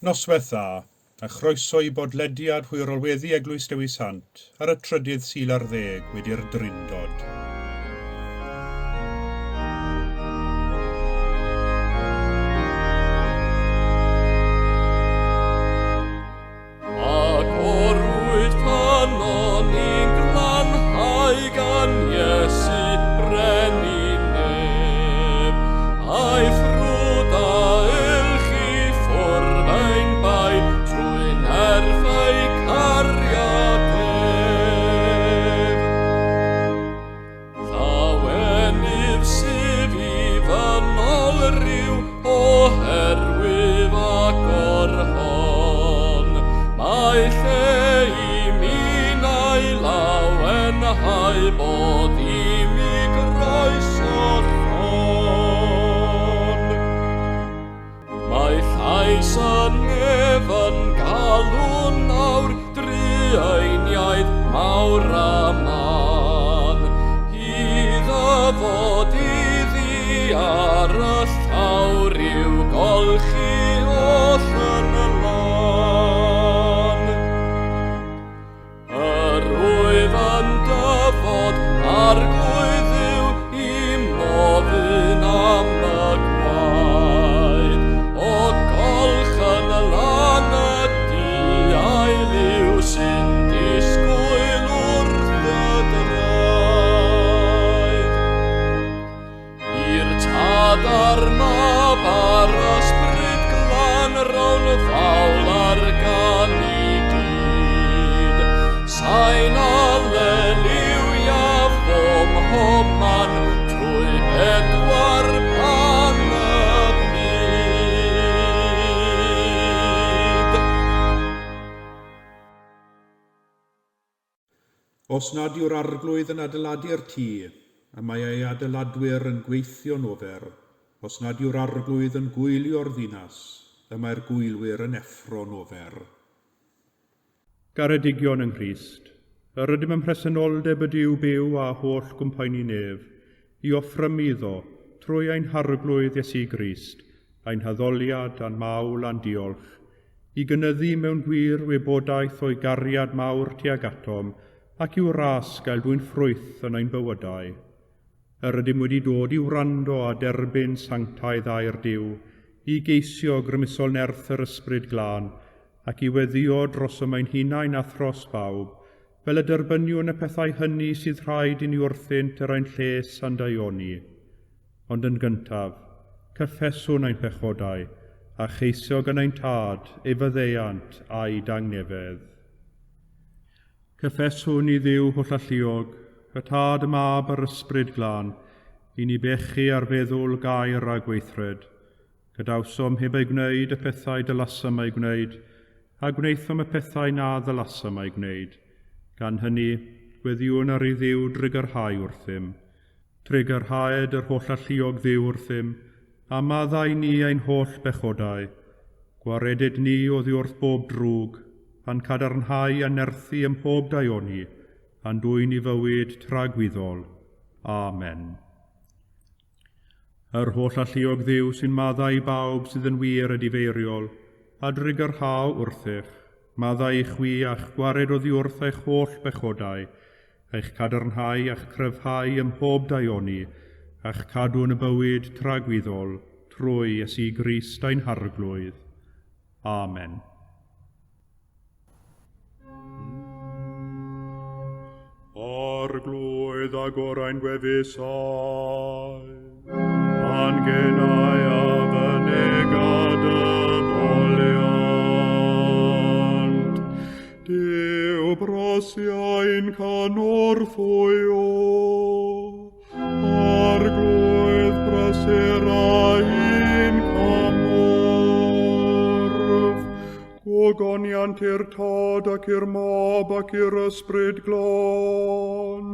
Noswaith dda, a chroeso i bodlediad Hwyrol Weddi Eglwys Dewi Sant ar y 3 Sul ar 10 wedi'r Trindod. Ac orwyd pan o'n i'n glanhau gan Iesu brenin neb, a'i ffrwd a ilchi ffwrdd ein bai trwy nerf ei cariad ef. Ddawenif syf I fynol ryw oherwydd ac o'r hon, mae lle I minnau lawenhau bod I mi groeso ffon. Mae llais y nefyn galw nawr drueiniaid mawr a man, iddo fod iddi ar y llawr i'w golchi oll yn y lan. Yr wyf yn dyfod ar glwyddiw I mofyn am y gwaed, o golch yn y lan ydi a'i liw sy'n disgwyl wrth y draed. I'r tad a'r mab a'r ysbryd glan rown fawl ar gan I gyd, sain alleluia fom homan trwy bedwar pan y byd. Os nad yw'r arglwydd yn adeiladu'r tŷ, a mae ei adeiladwyr yn gweithio'n ofer, os nad yw'r arglwydd yn gwylio'r ddinas, y mae'r gwylwyr yn effro'n ofer. Garedigion yng Nghrist, yr ydym ym mhresenoldeb y Duw byw a holl gwmpaini nef, I offrym iddo, trwy ein harglwydd Iesu Grist, ein haddoliad a'n mawl a'n diolch, I gynyddu mewn gwir wybodaeth o'i gariad mawr tuag atom, ac i'w ras gael dwi'n ffrwyth yn ein bywydau. Yr ydym wedi dod I wrando a derbyn sanctaidd a'r Duw, I geisio grymusol nerth yr ysbryd glân, ac I weddio dros mae'n hunain a thros bawb, fel y derbyniwn y pethau hynny sydd rhaid I ni wrthynt yr ein lles a'n daioni. Ond yn gyntaf, cyffeswn ein pechodau, a cheisio gan ein tad, ei fyddeiant a'i dangnefedd. Cyffeswn I Dduw holl alluog, y tad y mab a'r ysbryd glân, I ni bechu ar feddwl gair a gweithred. Gadawsom heb ei gwneud y pethau dylasam ei gwneud, a gwneithom y pethau na ddylasam ei gwneud. Gan hynny, gweddiwn ar ei Dduw drigyrhau wrthym. Trigyrhaed yr holl alluog Dduw wrthym, a maddau ni ein holl bechodau. Gwaredid ni oddi wrth bob drwg, pan cadarnhau a nerthu ym mhob daioni, a'n dwy'n I fywyd tragwyddol. Amen. Yr holl alluog Dduw sy'n maddau bawb sydd yn wir a difeiriol, a drigyrhaw wrthych, maddau I chwi a'ch gwared oddi wrth eich holl bechodau, eich cadarnhau a'ch cryfhau ym mhob daioni, a'ch cadw yn y bywyd tragwyddol, trwy Iesu Grist ein harglwydd. Amen. Arglwydd a gorau'n gwefusau, a'n genau a fynegad y boliant. Dyw brosiau'n canorffwyo, arglwydd braserau'n camorf. Gwogoniant i'r tad ac i'r mab ac i'r ysbryd glân,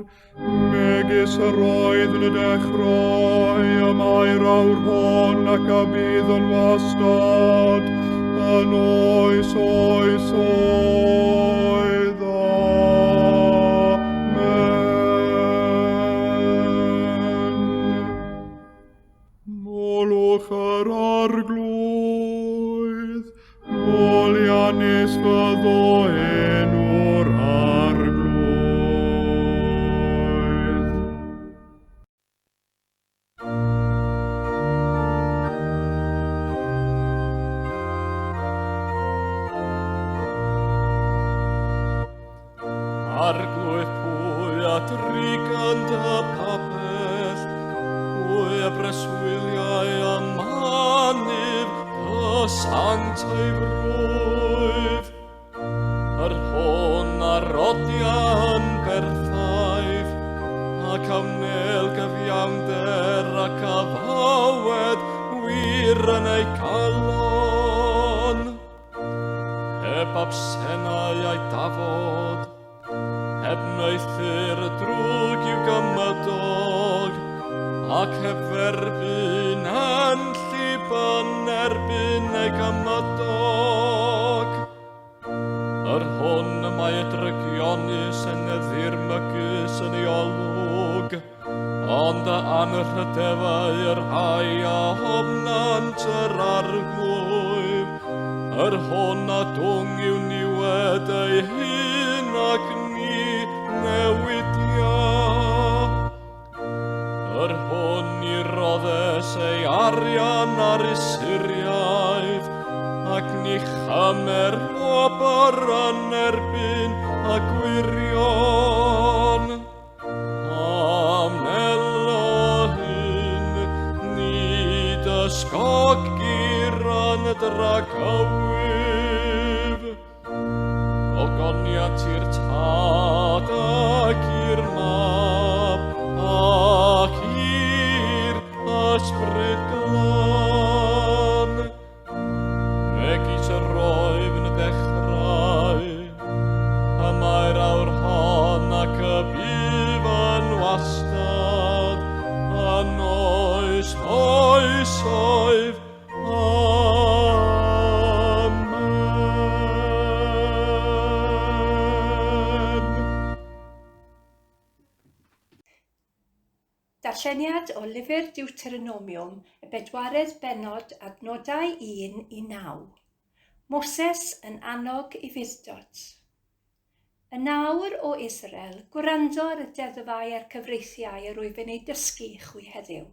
megis yr oedd yn y dechrau, y mae'r awr hon ac a bydd yn wastad, yn oes oes oedd. Amen. Molwch yr arglwydd, breswyliau a manif y Sant ei frwyf. Hwn a rodian berffaif, ac awnel gyfiawnder ac a fawed wir yn ei calon. Heb absenau a'i dafod, heb neithyr drwg i'w gymydog, ac heb ferbyn yn lliban erbyn ei gymydog. Hwn mae drygionus yn eddurmygus yn ei olwg, ond a anrhydefau yr hai a hofnant yr arglwyf. Hwn a dwng yw niwed ei hun ac ni newidia. Hwn i roddes ei arian ar isuriaeth, ac ni chamer wobr yn erbyn a gwirion. Am Elohyn, ni dysgogir yn dragywyf. Ogoniant i'r tad ac i'r mab, ac i'r ysbryd glân. Megis y roedd yn dechrau, a mae'r awr hon ac y bydd yn wastad, a noes oesoedd. Amen. Darlleniad o lyfr Deuteronomiwm, y bedwaredd bennod adnodau 1 i 9. Moses yn annog i Fusdod. Y nawr o Israel, gwrando ar y deddfau a'r cyfreithiau yr wyf yn ei dysgu chwi heddiw.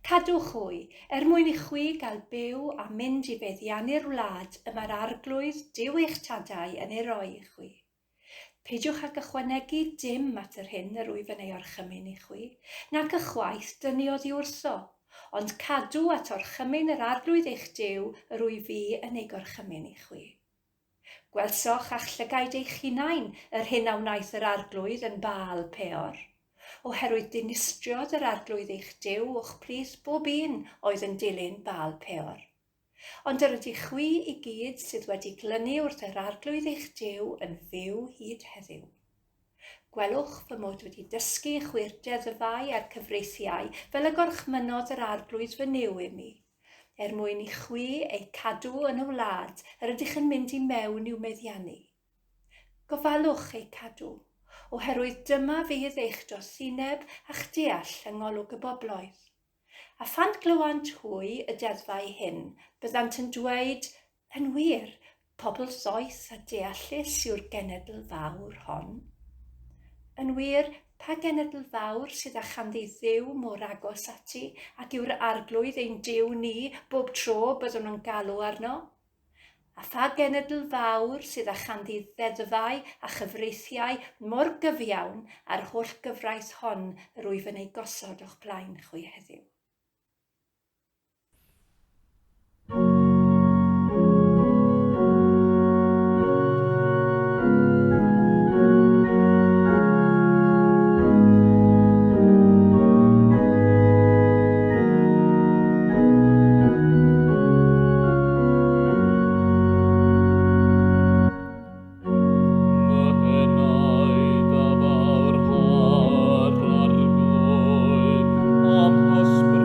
Cadwch hwy, mwyn i chwi gael byw a mynd i feddiannu'r wlad y mae'r arglwydd Duw eich tadau yn ei roi i chwi. Peidiwch ag ychwanegu dim at yr hyn yr wyf yn ei orchymyn i chwi, nac ychwaith dynnu oddi wrtho, ond cadw at orchymyn yr arglwydd eich Duw yr wyf fi yn ei gorchymyn i chwi. Gwelsoch a llygaid eich hunain yr hyn a wnaeth yr arglwydd yn Baal Peor, oherwydd dinistriodd yr arglwydd eich Duw o'ch plith bob un oedd yn dilyn Baal Peor. Ond yr ydych chwi i gyd sydd wedi glynu wrth yr arglwydd eich Duw yn fyw hyd heddiw. Gwelwch fy mod wedi dysgu chwi'r deddfau a'r cyfreithiau fel y gorchmynodd yr arglwydd fy nyw i mi, mwyn i chwi ei cadw yn y wlad yr ydych yn mynd i mewn i'w meddiannu. Gofalwch ei cadw, oherwydd dyma fydd eich dosineb a'ch deall yng ngolwg y bobloedd. A phan glywant hwy y deddfau hyn, byddant yn dweud, yn wir, pobl soeth a deallus yw'r genedl fawr hon. Yn wir, pa genedl fawr sydd â chanddi Dduw mor agos ati ac yw'r arglwydd ein Duw ni bob tro byddwn nhw'n galw arno? A pha genedl fawr sydd â chanddi ddeddfau a chyfreithiau mor gyfiawn a'r holl gyfraith hon yr wyf yn ei gosod o'ch blaen chwi heddiw. Am hysbryd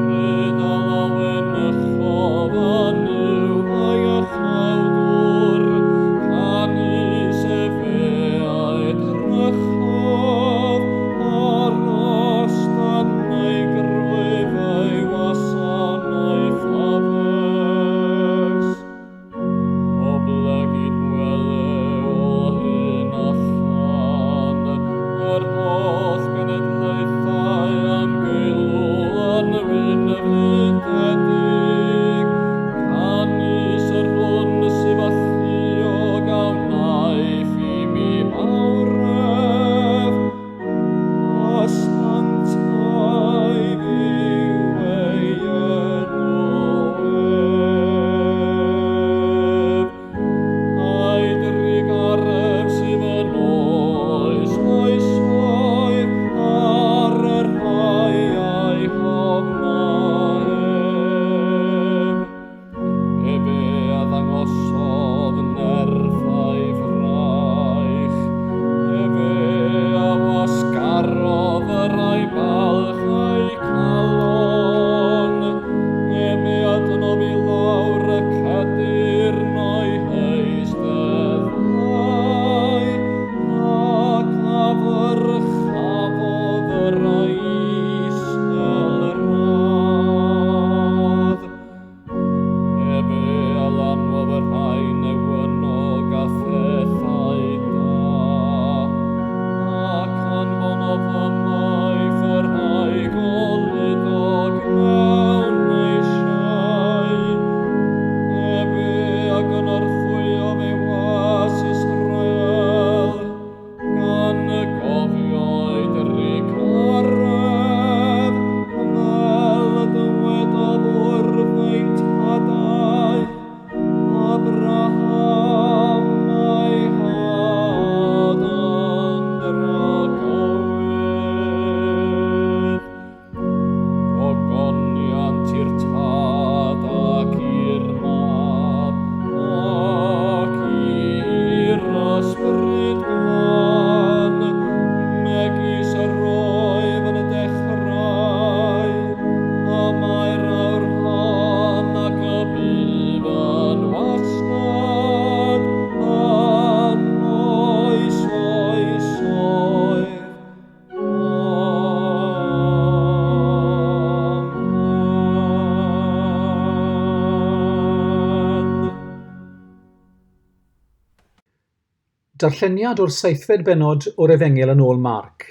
Darlleniad o'r 7fed bennod o'r Efengil yn ôl Marc.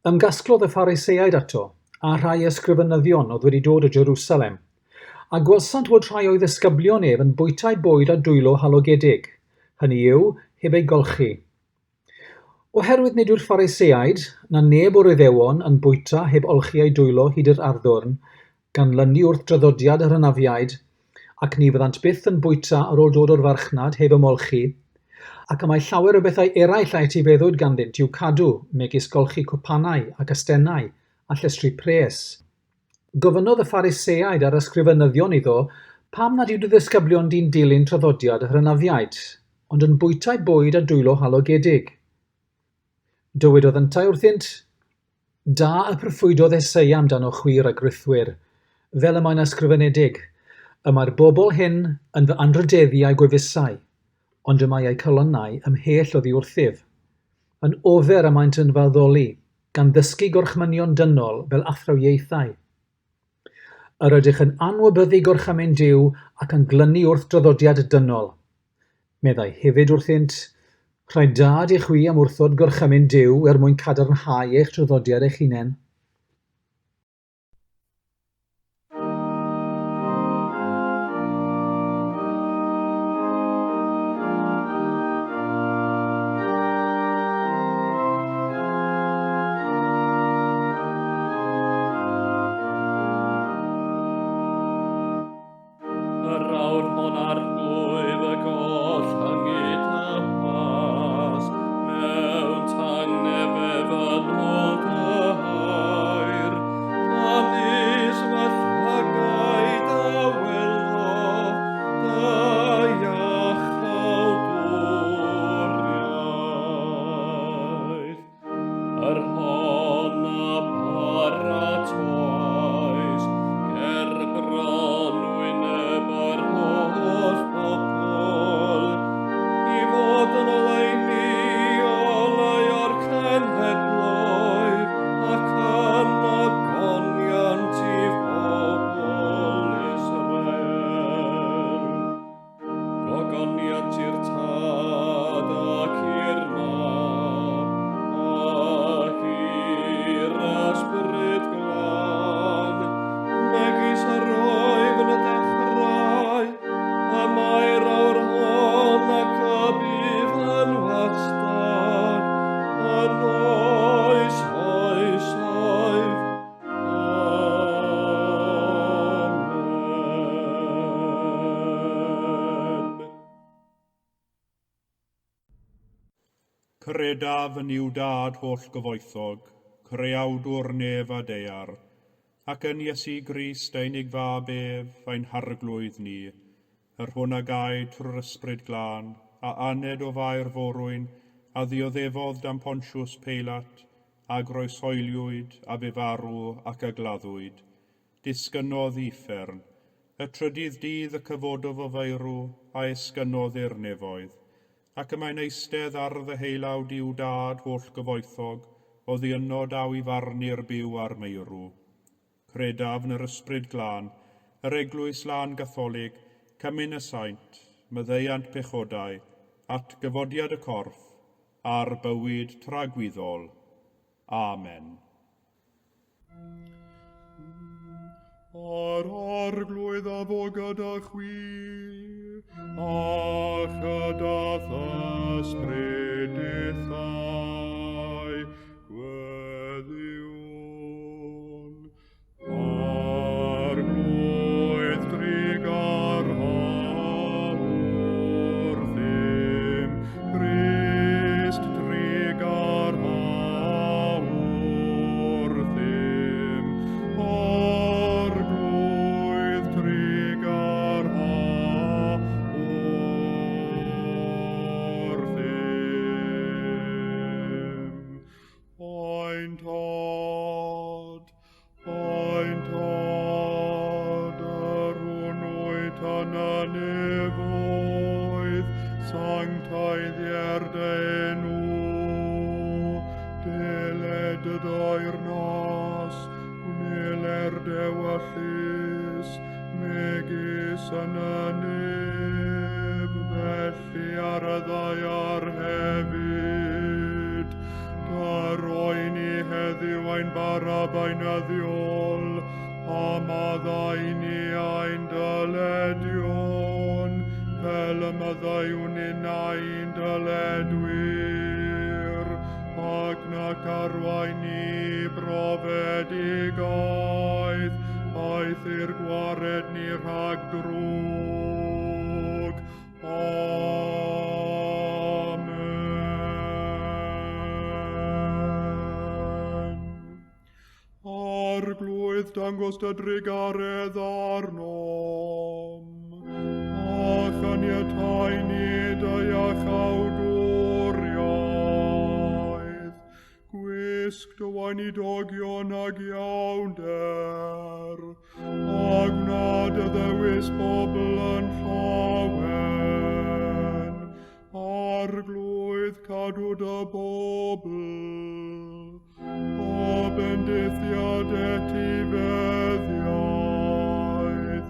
Ymgasglodd y Phariseaid ato, a rhai ysgrifenyddion oedd wedi dod o Jerusalem, a gwelsant fod rhai o'i ddisgyblion ef yn bwytau bwyd a dwylo halogedig, hynny yw, heb ei golchi. Oherwydd nid yw'r Phariseaid, na neb o'r Iddewon yn bwyta heb olchi ei dwylo hyd yr arddwrn, gan lynu wrth draddodiad yr anafiaid, ac ni fyddant byth yn bwyta ar ôl dod o'r farchnad heb ymolchi, ac y mae llawer o bethau eraill a etifeddwyd ganddynt i'w cadw, megis golchi cwpanau ac ystennau, a llestri pres. Gofynodd y Phariseaid a'r ysgrifenyddion iddo pam nad yw'r ddisgyblion di'n dilyn traddodiad yr anafiaid, ond yn bwytau bwyd a dwylo halogedig. Dywedodd yntau wrthynt, da y proffwydodd Eseia amdano chwir a grythwyr, fel y mae'n ysgrifenedig, y mae'r bobl hyn yn fy anrhydeddu a'i gwefusau, ond y mae eu colonnau ymhell oddi wrthyf. Yn ofer y maent yn faddoli, gan ddysgu gorchmynion dynol fel athrawieithau. Yr ydych yn anwybyddu gorchymyn Duw ac yn glynu wrth draddodiad dynol. Meddai hefyd wrthynt, rhaid dad i chwi am wrthod gorchymyn Duw mwyn cadarnhau eich traddodiad eich hunain. Yr awr hon arglwydd y goll hangyd y pas, mewn tangnefedd yn ôl y hair, canis fy rhagaid a welodd, da iachal dwriaeth. Yr hon a paratoes, ger bron wyneb yr holl bobl, i fod yn oleuni oleu o'r cenhedloedd, ac yn ogoniant i bobl Israel. Gogoniant i'r tad ac i'r mab, ac i'r ysbryd glân, megis yr oedd yn y dechrau, a mae'r awr hon ac y bydd yn wastad, yn oes oes oedd. Amen. Credaf yn i'w dad holl gyfoethog, creawdwr nef a dear, ac yn Iesu Grist ein fab ef, ein harglwydd ni, yr hwn a gai trwy'r ysbryd glân, a aned o fair forwyn, a ddioddefodd dan Pontiws Peilat, a groesoeliwyd, a fe farw ac a gladdwyd. Disgynnodd uffern, y trydydd dydd y cyfododd o feirw, a esgynnodd i'r nefoedd, ac y mae'n eistedd ar ddeheilawd i'w dad holl gyfoethog, o ddiynod daw i farnu'r byw ar meirw. Credaf yn yr ysbryd glân, yr Eglwys Lân Gatholig, cymyn y saint, myddeiant pechodau, at gyfodiad y corff, a'r bywyd tragwyddol. Amen. Ar arglwydd a fo gyda chwi, a chydath ysbryd ithau, gweddiwn. Arglwydd drigar hawr ddim, Crist drigar hawr ddim, arglwydd drigar hawr ddim. Oen tod, yr hwnnwyd yn y nefoedd, sanctaidd enw, deled y dair nas, wneler dewyllus, megis yn y nef, felly ar y ddau bainyddiol, a maddau ni ein dyledion, fel y maddau yn ein dyledwyr, ac nac arwain ni brofedigaeth, aeth i'r gwared ni rhag drwg. Amen. Arglwydd dangos dy drigaredd arnom, a chaniatau ni dy iachawdwriaeth, gwisg dy wain i dogion ag iawnder, a gnad y ddewis bobl yn llawen, arglwydd cadw dy bobl, o bendithiad etifeddiaeth,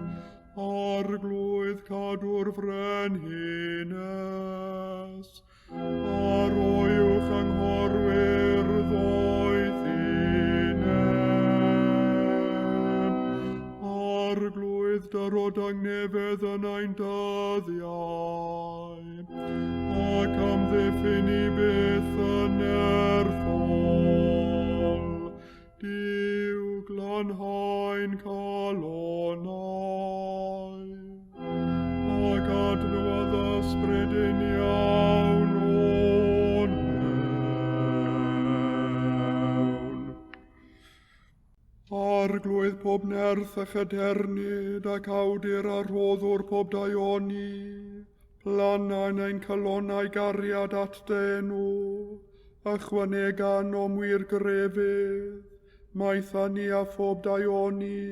arglwydd cadw'r frenhines, ar oiwch anghorwyr ddoethinem, arglwydd dyrod angnefedd yn ein dyddiau, ac amddiffyn i byth yn erthol, Duw glanhaen calonau, ac adnodd ysbryd yn iawn o'n mewn. Arglwydd pob nerth a chydernid ac awdur a rhoddwr pob daioni, plana'n ein calonau gariad at denw, ychwanegan o mwir grefydd, maetha ni a phob daioni,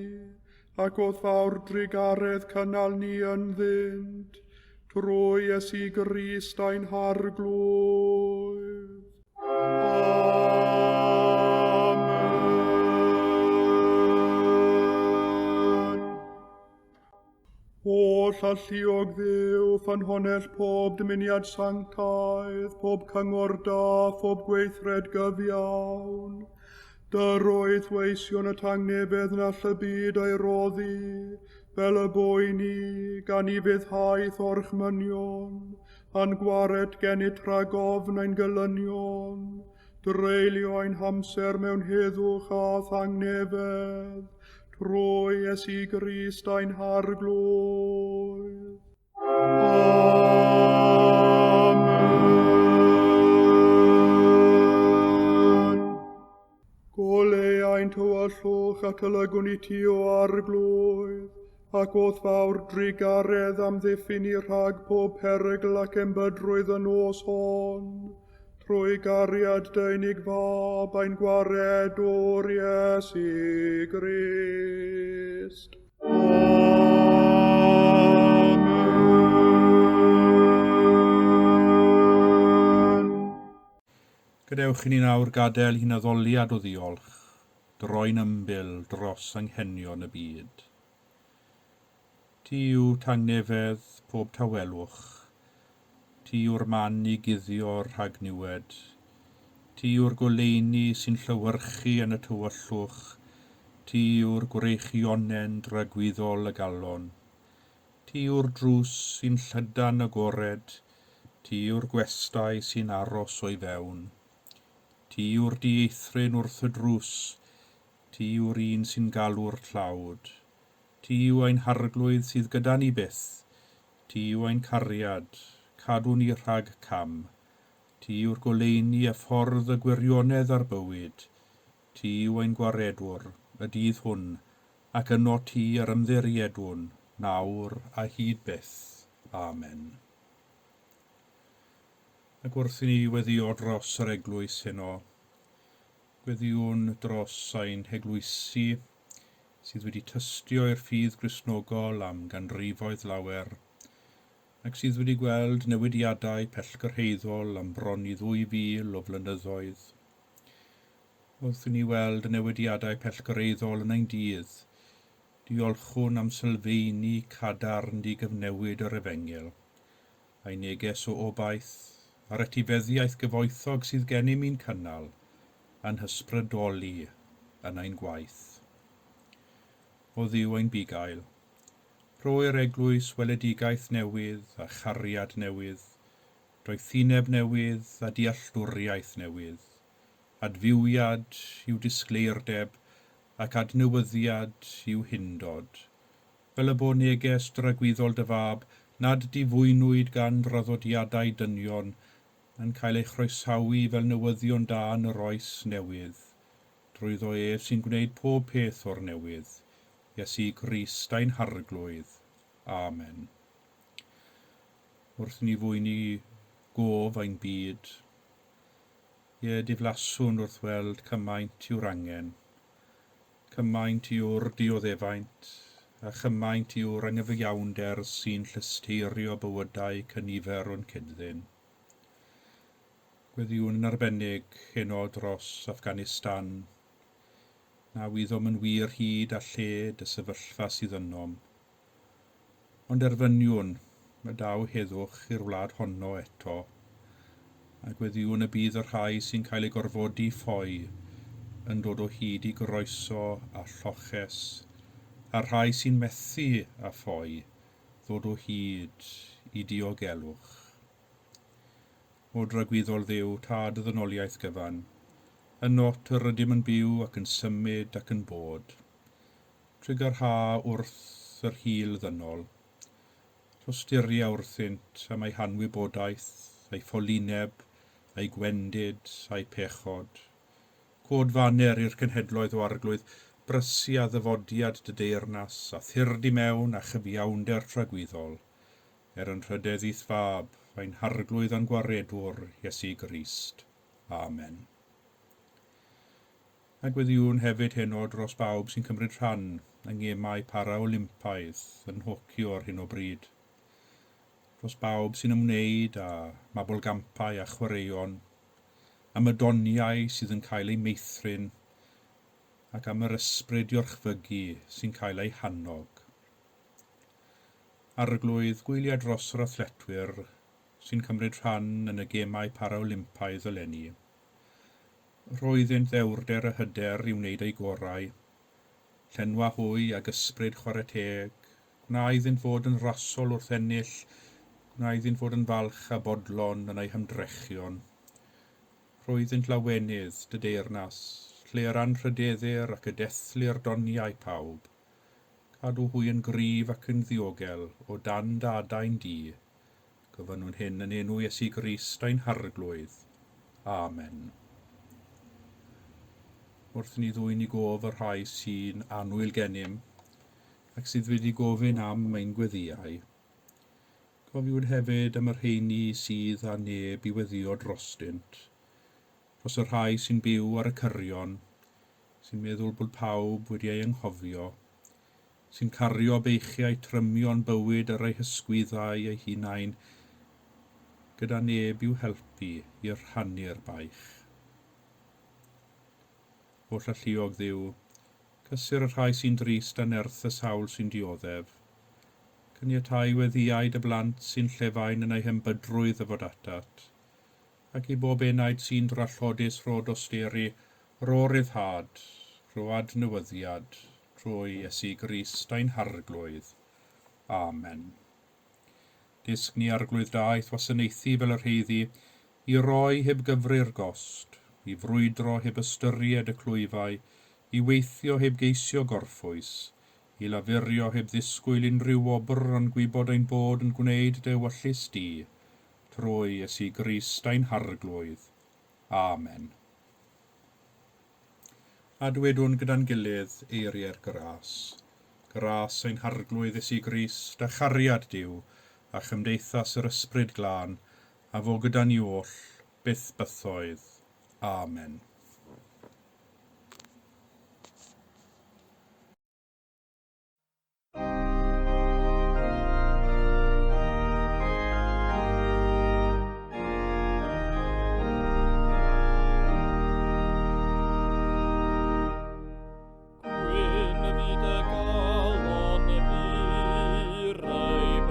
ac oedd fawr drigaredd cynnal ni yn ddynt, trwy Iesu Grist ein harglwydd. Amen. O llalluog Dduw, ffynhonell pob dymuniad sanctaidd, pob cyngor da, pob gweithred gyfiawn, Dyrwydd weision y tangnefedd na all y byd ei roddi, fel y boi ni, gan i fyddhaeth orchmynion, a'n gwared gennyt rhagofn ein gylynion, dreulio ein hamser mewn heddwch a thangnefedd, trwy Iesu Grist ein harglwydd. Amen. Gole ein tywyllwch ac olygwn i ti o arglwydd, ac oedd fawr drigaredd am ddiffyn i rhag pob perygl ac embydrwydd yn os hon, trwy gariad deunig fab ein gwared o'r Iesu Grist. Amen. Gadewch i ni nawr gadael hi'n addoliad o ddiolch, droi'n ymbil dros anghenion y byd. Ti yw tangnefedd pob tawelwch, ti yw'r man i guddio rhag niwed, ti yw'r goleuni sy'n llywyrchu yn y tywyllwch, ti yw'r gwreichionend ragwyddol y galon, ti yw'r drws sy'n llydan agored, ti yw'r gwestai sy'n aros o'i fewn, ti yw'r dieithrin wrth y drws, ti yw'r un sy'n galw'r tlawd, ti yw ein harglwydd sydd gyda ni byth, ti yw ein cariad, cadw ni rhag cam, ti yw'r goleuni a ffordd y gwirionedd ar bywyd, ti yw ein gwaredwr, y dydd hwn, ac yno ti ar ymddiriedwn, nawr a hyd byth. Amen. Ac wrth i ni weddio dros yr eglwys heno, gweddiwn dros ein heglwysi sydd wedi tystio i'r ffydd Gristnogol am ganrifoedd lawer, ac sydd wedi gweld newidiadau pellgyrhaeddol am bron i 2000 o flynyddoedd. Wrth i ni weld y newidiadau pellgyrhaeddol yn ein dydd, diolchwn am sylfaeni cadarn di gyfnewid yr Efengil, a'i neges o obaith, a'r etifeddiaeth gyfoethog sydd gennym i'n cynnal, a'n hysbrydoli yn ein gwaith. O Dduw ein bugail, rhoi'r eglwys weledigaeth newydd a chariad newydd, doethineb newydd a dealltwriaeth newydd, adfywiad i'w disgleirdeb ac adnewyddiad i'w hyndod, fel y bo neges dragwyddol dy fab nad difwynwyd gan draddodiadau dynion yn cael ei chroesawu fel newyddion da yn yr oes newydd, drwyddo ef sy'n gwneud pob peth o'r newydd, Iesu Grist ein harglwydd. Amen. Wrth ni fwyni gof ein byd, ie diflaswn wrth weld cymaint yw'r angen, cymaint yw'r dioddefaint, a chymaint yw'r anghyfiawnder sy'n llysteirio bywydau cynifer o'n cyddyn. Gweddiwn yn arbennig heno dros Affganistan, na wyddom yn wir hyd a lled y sefyllfa sydd ynom. Ond erfyniwn, y daw heddwch i'r wlad honno eto, a gweddiwn y bydd y rhai sy'n cael ei gorfodi ffoi yn dod o hyd i groeso a lloches, a rhai sy'n methu a ffoi ddod o hyd i diogelwch. O dragwyddol Dduw, tad y ddynoliaeth gyfan, yn not yr ydym yn byw ac yn symud ac yn bod. Trigger ha wrth yr hil ddynol, tostyria wrthynt am ei hanwybodaeth, ei ffolineb, ei gwendid, ei pechod. Cod faner i'r cenhedloedd o arglwydd, brysu a ddyfodiad dy deyrnas a thyrdi mewn a chyfiawnder tragwyddol, yn rhydeddydd fab, ein harglwydd a'n gwaredwr, Iesu Grist. Amen. Ac weddiwn hefyd heno dros bawb sy'n cymryd rhan yng ngemau para-olympaidd yn hocio ar hyn o bryd. Dros bawb sy'n ymwneud â mabolgampau a chwaraeon, am y doniau sydd yn cael ei meithrin, ac am yr ysbryd diorchfygu sy'n cael ei hannog. Arglwydd gwyliau dros yr athletwyr sy'n cymryd rhan yn y gemau para-olympaidd eleni. Roeddynt ddewrder y hyder i wneud ei gorau, llenwa hwy ag ysbryd chwarae teg, gwnaeddynt fod yn rasol wrth ennill, gwnaeddynt fod yn falch a bodlon yn ei hymdrechion. Roeddynt lawenydd dy deyrnas, lle yr anrhydeddur ac y deithlu'r doniau pawb, cadw hwy yn gryf ac yn ddiogel o dan dadain di, gyfan nhw'n hyn yn enw Iesu Grist ein harglwydd. Amen. Wrth ni ddwyn i gof y rhai sy'n anwyl gennym, ac sydd wedi gofyn am ein gweddiau. Cofiwyd hefyd am yr rheini sydd â neb i weddio drostynt, dros y rhai sy'n byw ar y cyrion, sy'n meddwl bod pawb wedi ei anghofio, sy'n cario beichiau trymion bywyd ar ei hysgwyddau ei hunain, gyda neb i'w helpu i'r rhannu'r baich. O llalluog Dduw, cysur y rhai sy'n drist a nerth y sawl sy'n dioddef, caniatáu weddiau dy blant sy'n llefain yn ei hembydrwydd y fod atat, ac i bob enaid sy'n drallodus rhod osteri, ro ryddhad, ro adnewyddiad, trwy Iesu Grist ein harglwydd. Amen. Disg ni arglwydd da eith wasanaethu fel yr heiddi, i roi heb gyfri'r gost, i frwydro heb ystyried y clwyfau, i weithio heb geisio gorffwys, i lafurio heb ddisgwyl unrhyw wobr ond gwybod ein bod yn gwneud dy wyllus di, trwy Iesu Grist ein harglwydd. Amen. A dwedwn gyda'n gilydd eiriau'r gras. Gras ein harglwydd Iesu Grist a chariad Duw, a chymdeithas yr ysbryd glân, a fo gyda ni oll, byth bythoedd. Amen.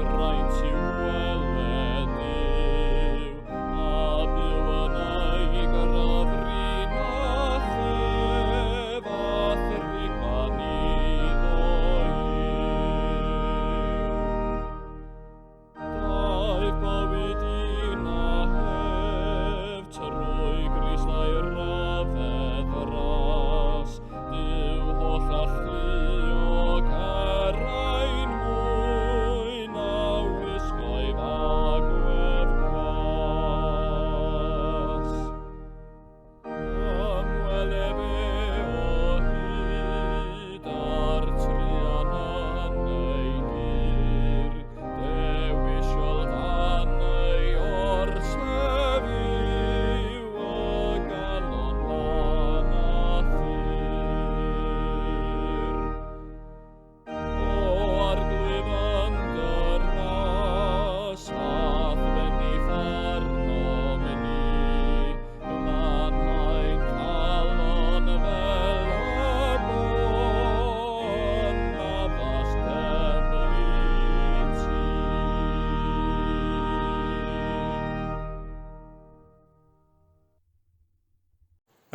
Braint i'w gweled Duw, a byw yn ei grafrin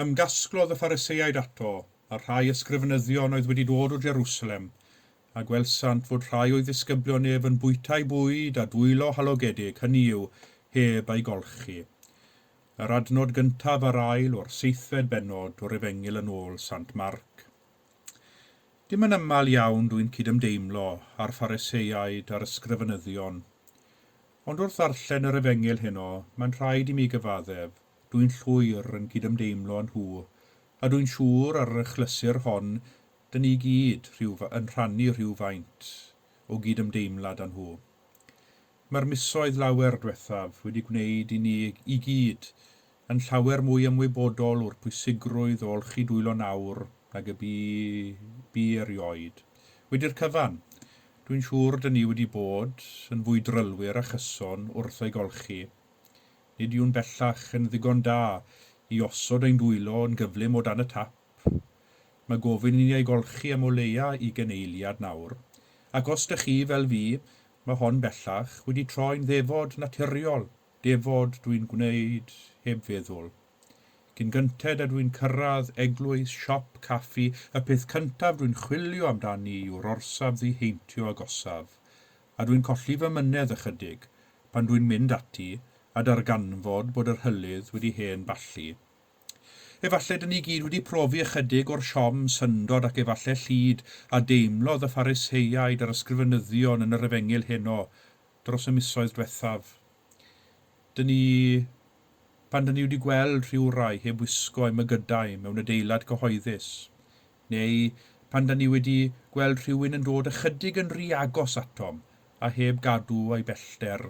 Ymgasglodd y Phariseaid ato, a rhai ysgrifenyddion oedd wedi dod o Jerusalem, a gwelsant fod rhai o'i ddisgyblion ef yn bwytau bwyd a dwylo halogedig, hynny yw, heb ei golchi. Yr adnod gyntaf a'r ail o'r 7fed bennod o'r Efengyl yn ôl Sant Marc. Dim yn ymal iawn dwi'n cydymdeimlo â'r Phariseaid a'r ysgrifenyddion, ond wrth ddarllen yr Efengyl heno, mae'n rhaid i mi gyfaddef, dwi'n llwyr yn cydymdeimlo yn nhw, a dwi'n siŵr ar y chlysur hon, dyn ni gyd yn rhannu rhywfaint o gydymdeimlad â nhw. Mae'r misoedd lawer diwethaf wedi gwneud i ni i gyd yn llawer mwy ymwybodol o'r pwysigrwydd o olchi dwylo nawr nag y bu erioed. Wedi'r cyfan, dwi'n siŵr dyn ni wedi bod yn fwy drylwyr a chyson wrth ei golchi. Nid yw'n bellach yn ddigon da i osod ein dwylo yn gyflym o dan y tap. Mae gofyn i ni ei golchi am o leia i geneiliad nawr, ac os dych chi fel fi, mae hon bellach wedi troi'n ddefod naturiol, defod dwi'n gwneud heb feddwl. Cyn gynted a dwi'n cyrraedd eglwys, siop, caffi, y peth cyntaf dwi'n chwilio amdani yw'r orsaf ddiheintio agosaf, a dwi'n colli fy mynedd ychydig pan dwi'n mynd ati a darganfod bod yr hylydd wedi hen ballu. Efallai dyn ni gyd wedi profi ychydig o'r siom syndod ac efallai llyd a deimlodd y Phariseiaid a'r ysgrifenyddion yn yr Efengyl heno dros y misoedd diwethaf. Pan dyn ni wedi gweld rhyw rai heb wisgo eu mygydau mewn adeilad cyhoeddus, neu pan dyn ni wedi gweld rhywun yn dod ychydig yn rhy agos atom a heb gadw ei bellter.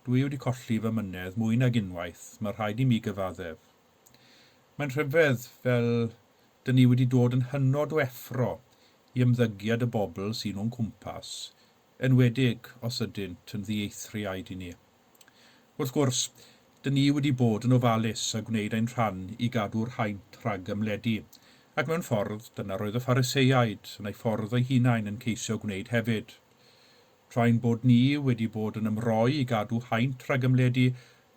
Dwi wedi colli fy mynedd mwy nag unwaith, mae rhaid i mi gyfaddef. Mae'n rhyfedd fel dyn ni wedi dod yn hynod o effro i ymddygiad y bobl sy'n o'n cwmpas, enwedig os ydynt yn ddieithriaid i ni. Wrth gwrs, dyn ni wedi bod yn ofalus a gwneud ein rhan i gadw'r haint rhag ymledu, ac mewn ffordd dyna roedd y Phariseiaid yn ei ffordd eu hunain yn ceisio gwneud hefyd. Tra'n bod ni wedi bod yn ymroi i gadw haint rhag ymledu,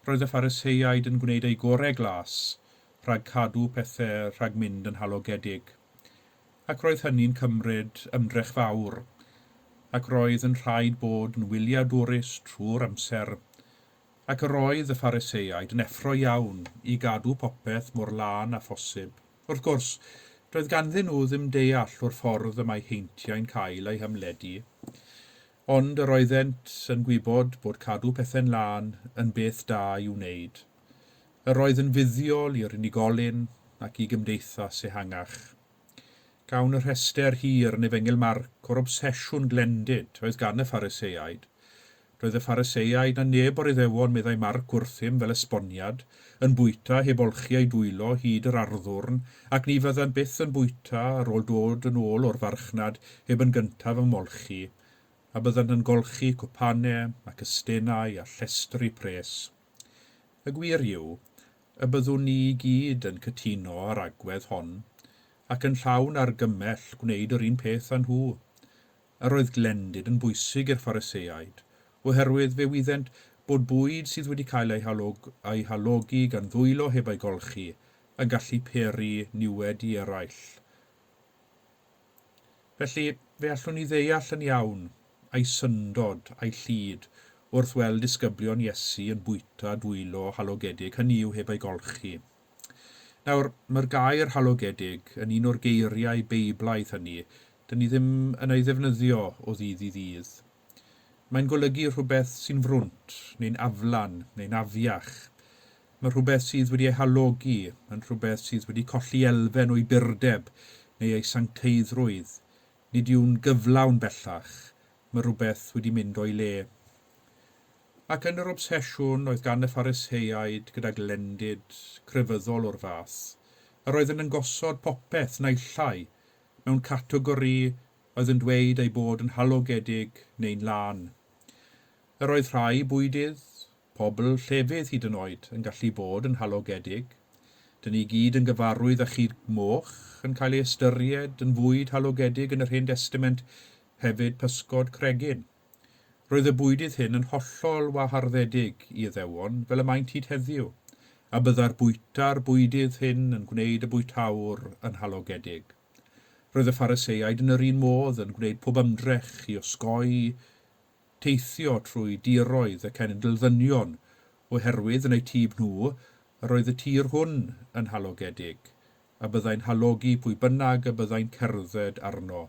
roedd y Phariseiaid yn gwneud ei gorau glas, rhag cadw pethau rhag mynd yn halogedig. Ac roedd hynny'n cymryd ymdrech fawr, ac roedd yn rhaid bod yn wyliadwrus trwy'r amser, ac yr oedd y Phariseiaid yn effro iawn i gadw popeth mor lân a phosib. Wrth gwrs, roedd ganddyn nhw ddim deall o'r ffordd y mae heintiau'n cael eu hymledu, ond yr oeddent yn gwybod bod cadw pethau'n lân yn beth da i'w wneud. Yr oedd yn fuddiol i'r unigolyn ac i gymdeithas ehangach. Gawn y rhestr hir yn Efengyl Marc o'r obsesiwn glendid oedd gan y Phariseiaid. Roedd y Phariseiaid a neb o'r Iddewon meddai Marc wrthym fel esboniad, yn bwyta heb olchi ei dwylo hyd yr arddwrn, ac ni fydda'n byth yn bwyta ar ôl dod yn ôl o'r farchnad heb yn gyntaf ymolchi, a bydda'n yn golchi cwpanau ac ystennau a llestri pres. Y gwir yw, y byddwn ni gyd yn cytuno ar agwedd hon, ac yn llawn argymell gwneud yr un peth â nhw. Yr oedd glendid yn bwysig i'r Phariseiaid, oherwydd fe wyddent bod bwyd sydd wedi cael ei halogi gan ddwylo heb ei golchi yn gallu peri niwed i eraill. Felly, fe allwn ni ddeall yn iawn ei syndod a'i llyd wrth weld disgyblion Iesu yn bwyta dwylo halogedig, hynny yw heb ei golchi. Nawr, mae'r gair halogedig yn un o'r geiriau beiblaidd hynny, dyn ni ddim yn ei ddefnyddio o ddydd i ddydd. Mae'n golygu rhywbeth sy'n frwnt, neu'n aflan, neu'n afiach. Mae rhywbeth sydd wedi ei halogi, yn rhywbeth sydd wedi colli elfen o'i byrdeb neu ei sancteiddrwydd. Nid yw'n gyflawn bellach, mae rhywbeth wedi mynd o'i le. Ac yn yr obsesiwn oedd gan y Phariseiaid gyda glendid crefyddol o'r fath, yr oedd yn gosod popeth naillai mewn categori oedd yn dweud ei bod yn halogedig neu'n lân. Yr oedd rhai bwydydd, pobl llefydd hyd yn oed yn gallu bod yn halogedig. Dyn ni gyd yn gyfarwydd â chyd moch yn cael ei ystyried yn fwyd halogedig yn yr Hen Testament, hefyd pysgod cregyn. Roedd y bwydydd hyn yn hollol waharddedig i Iddewon fel y maent hyd heddiw, a bydda'r bwyta'r bwydydd hyn yn gwneud y bwytawr yn halogedig. Roedd y Phariseiaid yn yr un modd yn gwneud pob ymdrech i osgoi teithio trwy diroedd y cenedl-ddynion, oherwydd yn eu tîb nhw, roedd y tir hwn yn halogedig, a byddai'n halogi pwy bynnag y byddai'n cerdded arno.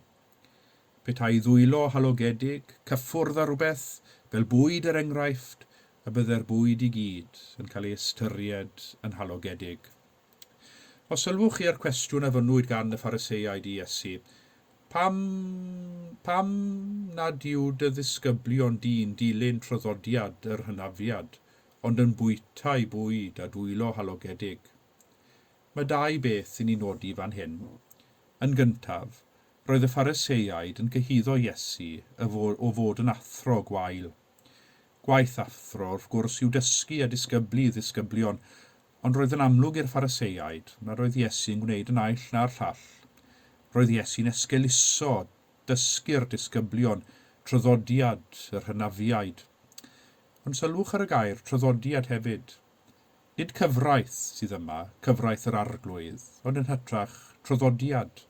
Petai ddwylo halogedig, cyffwrdd ar rhywbeth, fel bwyd er enghraifft, a byddai'r bwyd i gyd yn cael ei ystyried yn halogedig. Os sylwch chi ar cwestiwn a fynwyd gan y Phariseiaid i Iesu, pam nad yw dy ddisgyblion di'n dilyn traddodiad yr hynafiad, ond yn bwytau bwyd a dwylo halogedig? Mae dau beth i ni nodi fan hyn. Yn gyntaf, roedd y Phariseiaid yn cyhuddo Iesu o fod yn athro gwael. Gwaith athro, wrth gwrs, yw dysgu a disgyblu ddisgyblion, ond roedd yn amlwg i'r Phariseiaid nad roedd Iesu'n gwneud yn aill na'r llall. Roedd Iesu'n esgeuluso, dysgu'r disgyblion, traddodiad yr hynafiaid. Ond sylwch ar y gair traddodiad hefyd. Nid cyfraith sydd yma, cyfraith yr arglwydd, ond yn hytrach traddodiad.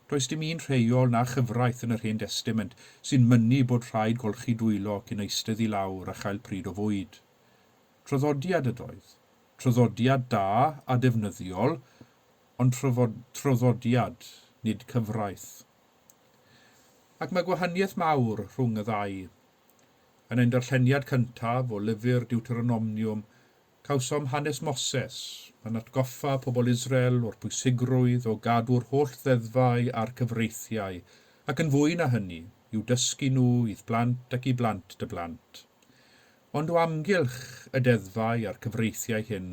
Does dim un rheiol na chyfraith yn yr Hen Testament sy'n mynnu bod rhaid golchi dwylo cyn eistedd i lawr a chael pryd o fwyd. Traddodiad ydoedd. Traddodiad da a defnyddiol, ond traddodiad, nid cyfraith. Ac mae gwahaniaeth mawr rhwng y ddau. Yn ein darlleniad cyntaf o lyfr Deuteronomium, cawsom hanes Moses, yn atgoffa pobl Israel o'r pwysigrwydd o gadw'r holl ddeddfau a'r cyfreithiau, ac yn fwy na hynny, i'w dysgu nhw i'th blant ac i blant dy blant. Ond o amgylch y deddfau a'r cyfreithiau hyn,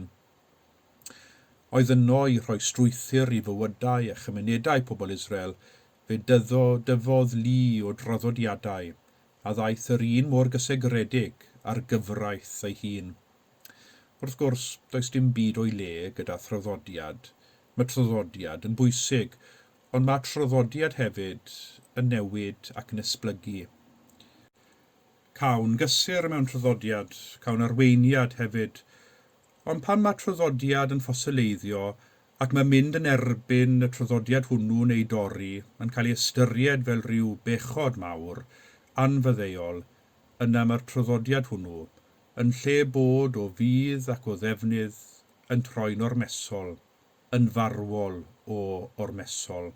oedd yno i rhoi strwythur i fywydau a chymunedau pobl Israel fe dyfodd lu o draddodiadau, a ddaeth yr un mor gysegredig ar gyfraith ei hun. Wrth gwrs, does dim byd o'i le gyda thraddodiad. Mae traddodiad yn bwysig, ond mae traddodiad hefyd yn newid ac yn esblygu. Cawn gysur mewn traddodiad, cawn arweiniad hefyd, ond pan mae traddodiad yn ffosileiddio ac mae'n mynd yn erbyn y traddodiad hwnnw neu dorri, yn cael ei ystyried fel rhyw bechod mawr, anfyddeuol, yna mae'r traddodiad hwnnw, yn lle bod o fydd ac o ddefnydd, yn troi'n ormesol, yn farwol o ormesol.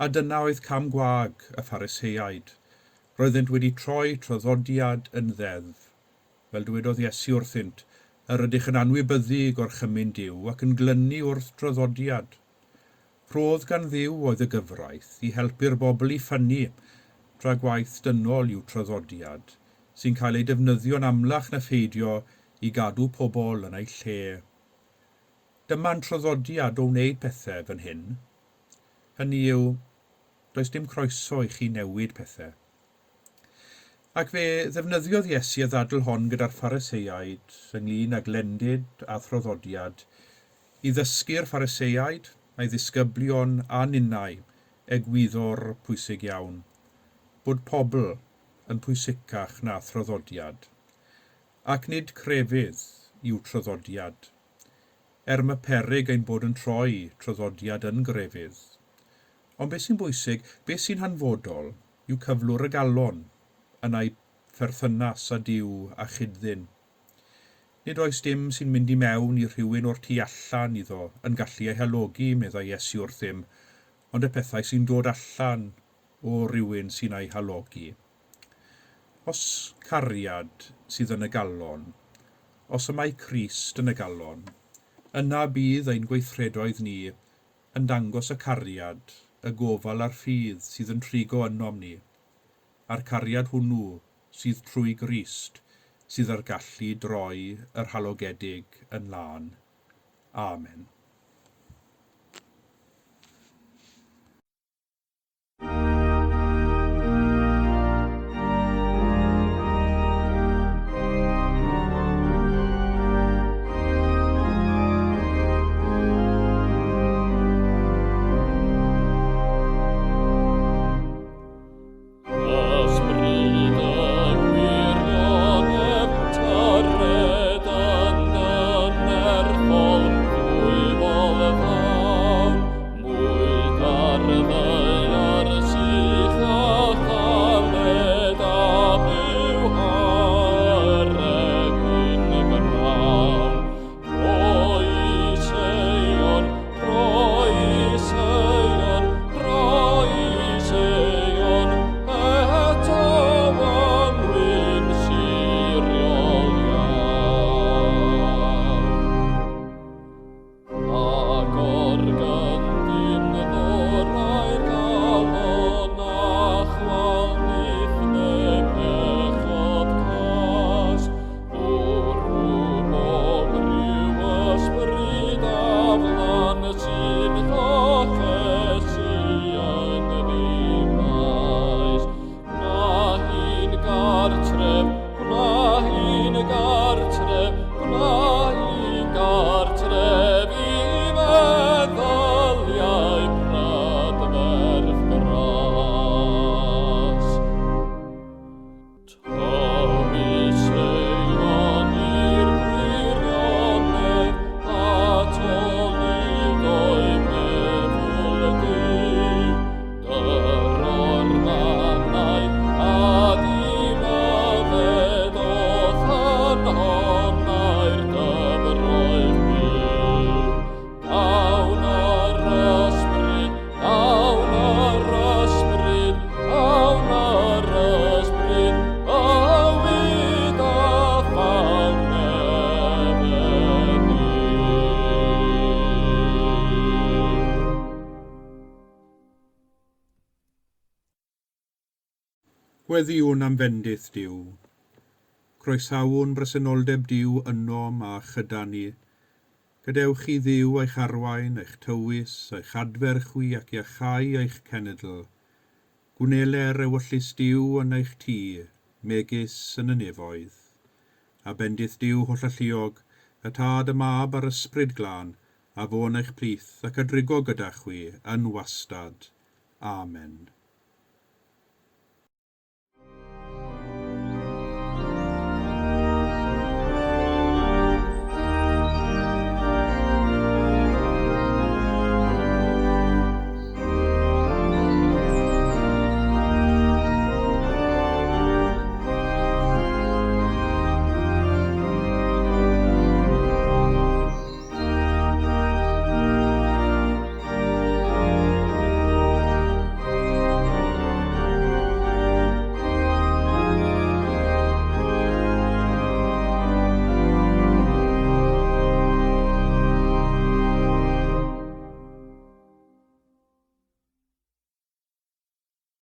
A dyna oedd cam gwag y Phariseiaid. Roeddent wedi troi traddodiad yn ddeddf. Fel dywedodd Iesu wrthynt, yr ydych yn anwybyddu gorchymyn Duw ac yn glynu wrth traddodiad. Rhodd gan Dduw oedd y gyfraith i helpu'r bobl i ffynnu, tra gwaith dynol yw traddodiad, sy'n cael ei defnyddio'n amlach na pheidio i gadw pobl yn eu lle. Dyma'n traddodiad o wneud pethau fan hyn. Hynny yw, does dim croeso i chi newid pethau. Ac fe ddefnyddiodd Iesu y ddadl hon gyda'r Phariseiaid ynglŷn â glendid a thraddodiad i ddysgu'r Phariseiaid a'i ddisgyblion a ninnau egwyddor pwysig iawn, bod pobl yn pwysicach na thraddodiad, ac nid crefydd yw traddodiad, mae peryg ein bod yn troi traddodiad yn grefydd. Ond beth sy'n bwysig, beth sy'n hanfodol, yw cyflwr y galon yn ei pherthynas â Duw a chydddyn. Nid oes dim sy'n mynd i mewn i rhywun o'r tu allan iddo yn gallu ei halogi, meddai Iesu wrthym, ond y pethau sy'n dod allan o rhywun sy'n ei halogi. Os cariad sydd yn y galon, os y mae Crist yn y galon, yna bydd ein gweithredoedd ni yn dangos y cariad, y gofal a'r ffydd sydd yn trigo ynom ni, a'r cariad hwnnw sydd trwy Grist, sydd ar gallu droi yr halogedig yn lân. Amen. Ysbryd a gwirionedd tarred andan Gweddiwn am fendith Duw. Croesawwn bresenoldeb Duw ynom a chyda ni. Gadewch i Dduw eich arwain, eich tywys, eich adferchwi ac iachau eich cenedl. Gwneler ewyllus Duw yn eich tŷ, megis yn y nefoedd. A bendith Duw holl alluog, y tad y mab a'r ysbryd glân, a fo'n eich plith ac adrigo gyda chwi yn wastad. Amen.